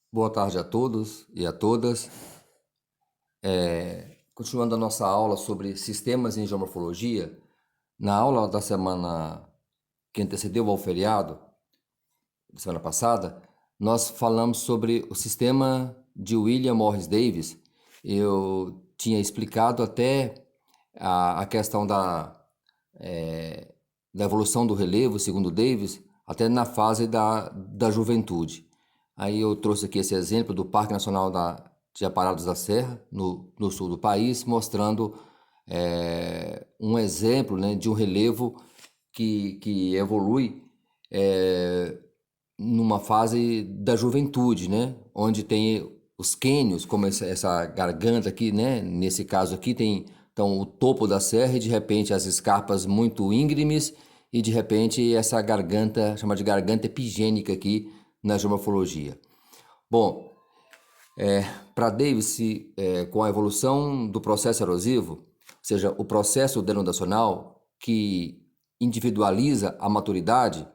Boa tarde a todos e a todas. Continuando a nossa aula sobre sistemas em geomorfologia, na aula da semana que antecedeu ao feriado, da semana passada, nós falamos sobre o sistema de William Morris Davis. Eu tinha explicado até a questão da evolução do relevo, segundo Davis, até na fase da juventude. Aí eu trouxe aqui esse exemplo do Parque Nacional de Aparados da Serra, no sul do país, mostrando um exemplo, né, de um relevo que evolui é, numa fase da juventude, né, onde tem os cânions, como essa garganta aqui, né, nesse caso aqui tem então, o topo da serra e de repente as escarpas muito íngremes e de repente essa garganta, chamada de garganta epigênica aqui na geomorfologia. Bom, para Davis, com a evolução do processo erosivo, ou seja, o processo denotacional que individualiza a maturidade,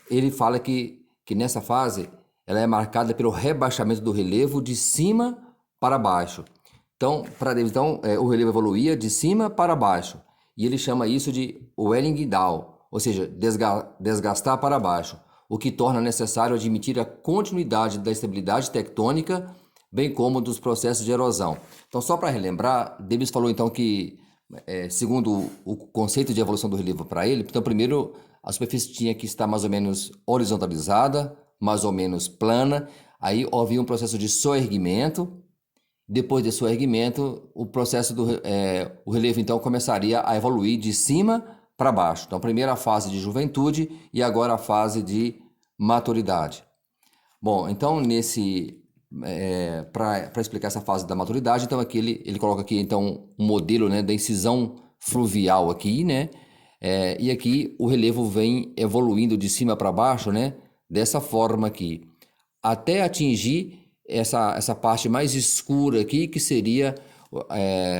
ele fala que nessa fase ela é marcada pelo rebaixamento do relevo de cima para baixo. Então, para Davis, o relevo evoluía de cima para baixo. E ele chama isso de wearing down, ou seja, desgastar para baixo, o que torna necessário admitir a continuidade da estabilidade tectônica, bem como dos processos de erosão. Então, só para relembrar, Davis falou então que, segundo o conceito de evolução do relevo para ele, então primeiro a superfície tinha que estar mais ou menos horizontalizada, mais ou menos plana, aí havia um processo de soerguimento. Depois desse erguimento, o relevo então começaria a evoluir de cima para baixo. Então, primeiro a fase de juventude e agora a fase de maturidade. Bom, então para explicar essa fase da maturidade, então aqui ele coloca aqui então um modelo, né, da incisão fluvial aqui, né? E aqui o relevo vem evoluindo de cima para baixo, né? Dessa forma aqui, até atingir essa parte mais escura aqui, que seria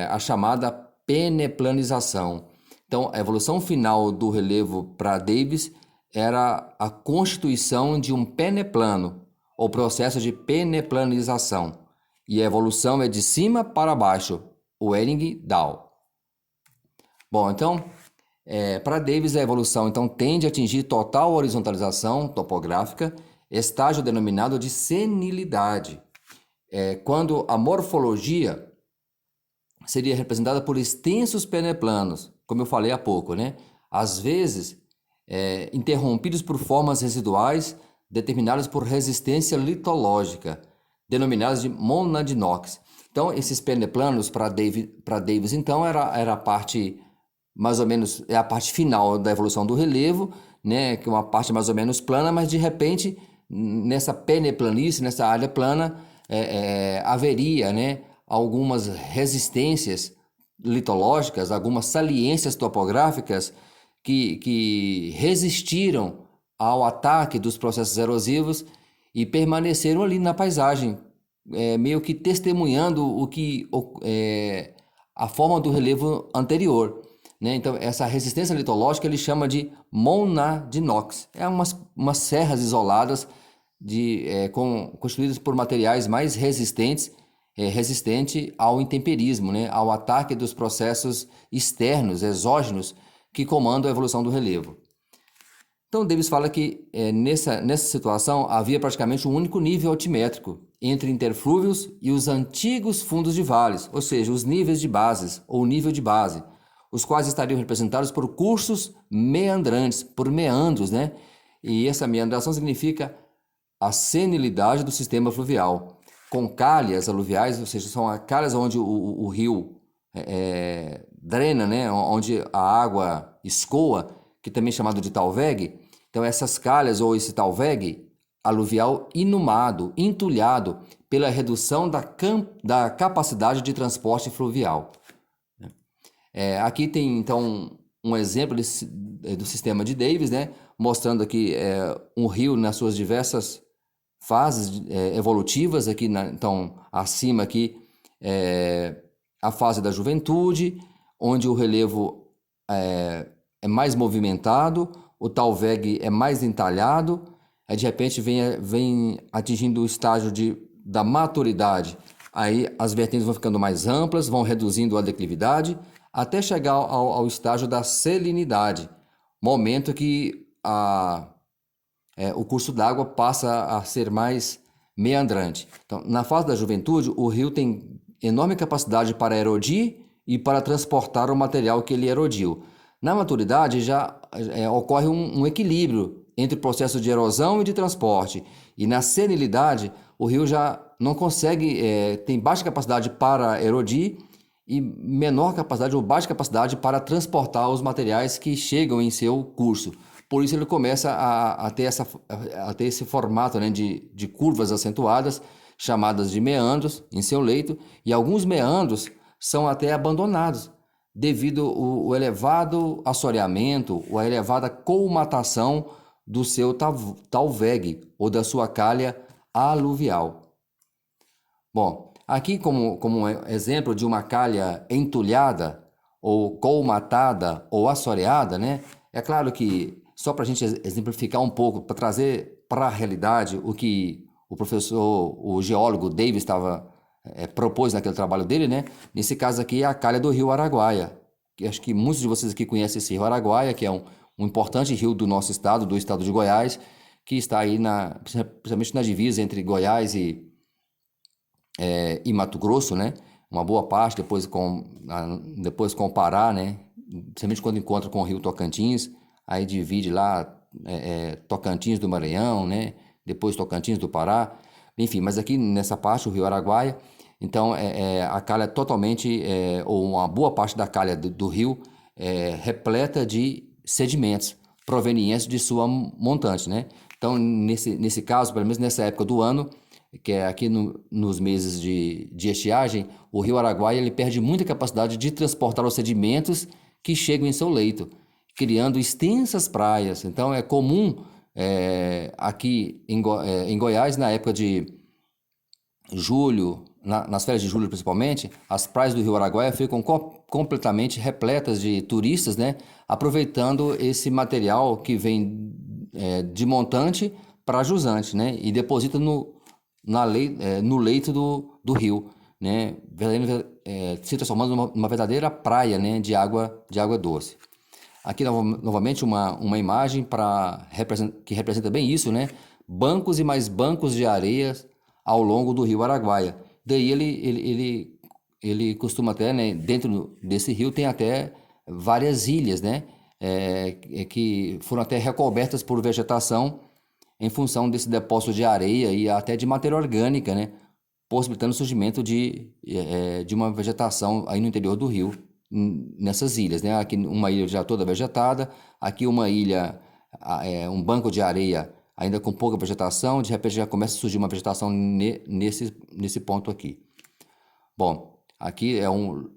a chamada peneplanização. Então, a evolução final do relevo para Davis era a constituição de um peneplano, ou processo de peneplanização. E a evolução é de cima para baixo, o Wearing-Down. Bom, então, para Davis, a evolução então tende a atingir total horizontalização topográfica, estágio denominado de senilidade, quando a morfologia seria representada por extensos peneplanos, como eu falei há pouco, né? Às vezes, interrompidos por formas residuais determinadas por resistência litológica, denominadas de monadinox. Então, esses peneplanos para Davis, então, era a parte mais ou menos, é a parte final da evolução do relevo, né, que é uma parte mais ou menos plana, mas de repente, nessa peneplanice, nessa área plana, haveria, né, algumas resistências litológicas, algumas saliências topográficas que resistiram ao ataque dos processos erosivos e permaneceram ali na paisagem, meio que testemunhando a forma do relevo anterior, né? Então, essa resistência litológica ele chama de monadinox. É umas serras isoladas constituídas por materiais mais resistentes, resistente ao intemperismo, né? Ao ataque dos processos externos, exógenos, que comandam a evolução do relevo. Então, Davis fala que nessa situação havia praticamente um único nível altimétrico entre interflúvios e os antigos fundos de vales, ou seja, os níveis de bases ou nível de base, os quais estariam representados por cursos meandrantes, por meandros, né? E essa meandração significa a senilidade do sistema fluvial, com calhas aluviais, ou seja, são calhas onde o rio drena, né? Onde a água escoa, que também é chamado de talvegue. Então, essas calhas ou esse talvegue aluvial inumado, entulhado pela redução da capacidade de transporte fluvial. Aqui tem, então, um exemplo do sistema de Davis, né? Mostrando aqui um rio nas suas diversas fases evolutivas. Aqui, então, acima aqui, a fase da juventude, onde o relevo é mais movimentado, o talvegue é mais entalhado, aí de repente vem atingindo o estágio da maturidade. Aí as vertentes vão ficando mais amplas, vão reduzindo a declividade, até chegar ao estágio da salinidade, momento que o curso d'água passa a ser mais meandrante. Então, na fase da juventude, o rio tem enorme capacidade para erodir e para transportar o material que ele erodiu. Na maturidade, já ocorre um equilíbrio entre o processo de erosão e de transporte. E na senilidade, o rio já não consegue, tem baixa capacidade para erodir e menor capacidade ou baixa capacidade para transportar os materiais que chegam em seu curso. Por isso ele começa a ter esse formato, né, de curvas acentuadas, chamadas de meandros, em seu leito, e alguns meandros são até abandonados, devido ao elevado assoreamento, ou a elevada colmatação do seu talvegue, ou da sua calha aluvial. Bom, aqui como exemplo de uma calha entulhada, ou colmatada, ou assoreada, né? É claro que, só para a gente exemplificar um pouco, para trazer para a realidade o que o geólogo Davis propôs naquele trabalho dele, né? Nesse caso aqui é a calha do rio Araguaia, que acho que muitos de vocês aqui conhecem esse rio Araguaia, que é um importante rio do nosso estado, do estado de Goiás, que está aí principalmente na divisa entre Goiás e Mato Grosso, né? Uma boa parte, depois com o Pará, né? Principalmente quando encontra com o rio Tocantins, aí divide lá Tocantins do Maranhão, né? Depois Tocantins do Pará, enfim, mas aqui nessa parte, o rio Araguaia, então a calha totalmente, ou uma boa parte da calha do rio repleta de sedimentos provenientes de sua montante, né? Então, nesse caso, pelo menos nessa época do ano, que é aqui nos meses de estiagem, o rio Araguaia ele perde muita capacidade de transportar os sedimentos que chegam em seu leito, criando extensas praias. Então é comum aqui em Goiás, na época de julho, nas férias de julho principalmente, as praias do rio Araguaia ficam completamente repletas de turistas, né, aproveitando esse material que vem de montante para jusante, né, e deposita no leito do rio, né, se transformando numa verdadeira praia, né, de água doce. Aqui novamente uma imagem que representa bem isso, né, bancos e mais bancos de areia ao longo do rio Araguaia. Daí ele costuma até, né, dentro desse rio tem até várias ilhas, né, que foram até recobertas por vegetação em função desse depósito de areia e até de matéria orgânica, né, possibilitando o surgimento de uma vegetação aí no interior do rio, nessas ilhas, né? Aqui uma ilha já toda vegetada, aqui uma ilha, um banco de areia ainda com pouca vegetação, de repente já começa a surgir uma vegetação nesse ponto aqui. Bom, aqui é um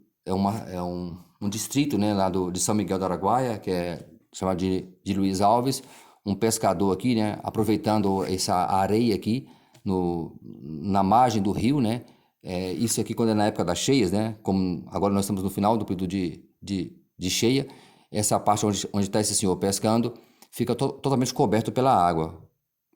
distrito, né, lá de São Miguel do Araguaia, que é chamado de Luiz Alves, um pescador aqui, né, aproveitando essa areia aqui na margem do rio, né, isso aqui quando é na época das cheias, né, como agora nós estamos no final do período de cheia, essa parte onde está esse senhor pescando fica totalmente coberto pela água.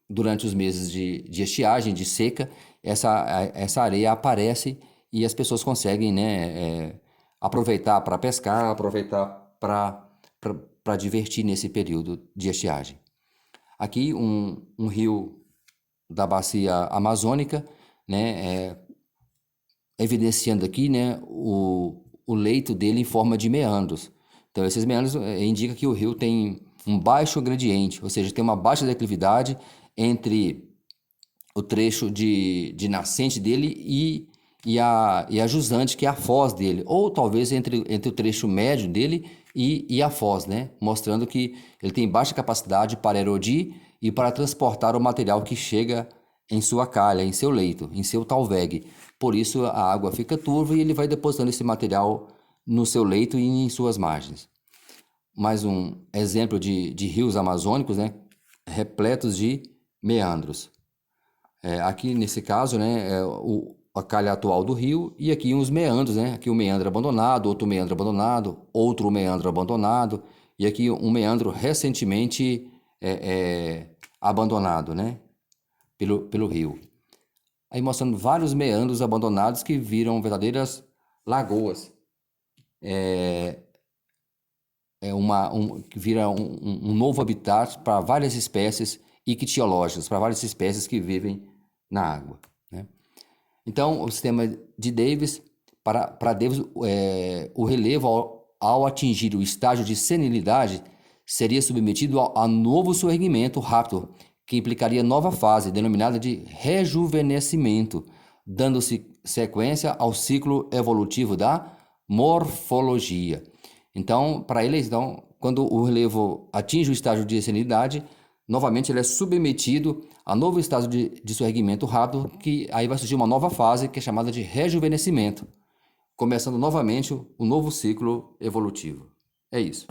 Durante os meses de estiagem, de seca, essa areia aparece e as pessoas conseguem, né, aproveitar para pescar, aproveitar para divertir nesse período de estiagem. Aqui um rio da bacia amazônica, né, evidenciando aqui, né, o leito dele em forma de meandros. Então esses meandros indicam que o rio tem um baixo gradiente, ou seja, tem uma baixa declividade entre o trecho de nascente dele e a jusante, que é a foz dele, ou talvez entre o trecho médio dele e a foz, né? Mostrando que ele tem baixa capacidade para erodir e para transportar o material que chega em sua calha, em seu leito, em seu talvegue. Por isso a água fica turva e ele vai depositando esse material no seu leito e em suas margens. Mais um exemplo de rios amazônicos, né? Repletos de meandros. Aqui nesse caso, né, a calha atual do rio e aqui uns meandros, né? Aqui um meandro abandonado, outro meandro abandonado e aqui um meandro recentemente abandonado, né? Pelo rio. Aí mostrando vários meandros abandonados que viram verdadeiras lagoas. Que vira um novo habitat para várias espécies ictiológicas, para várias espécies que vivem na água, né? Então, o sistema de Davis, para Davis, o relevo, ao atingir o estágio de senilidade, seria submetido a novo surgimento rápido, que implicaria nova fase, denominada de rejuvenescimento, dando-se sequência ao ciclo evolutivo da morfologia. Então, para eles, quando o relevo atinge o estágio de senilidade, novamente ele é submetido a novo estado de surgimento rápido, que aí vai surgir uma nova fase que é chamada de rejuvenescimento, começando novamente o novo ciclo evolutivo. É isso.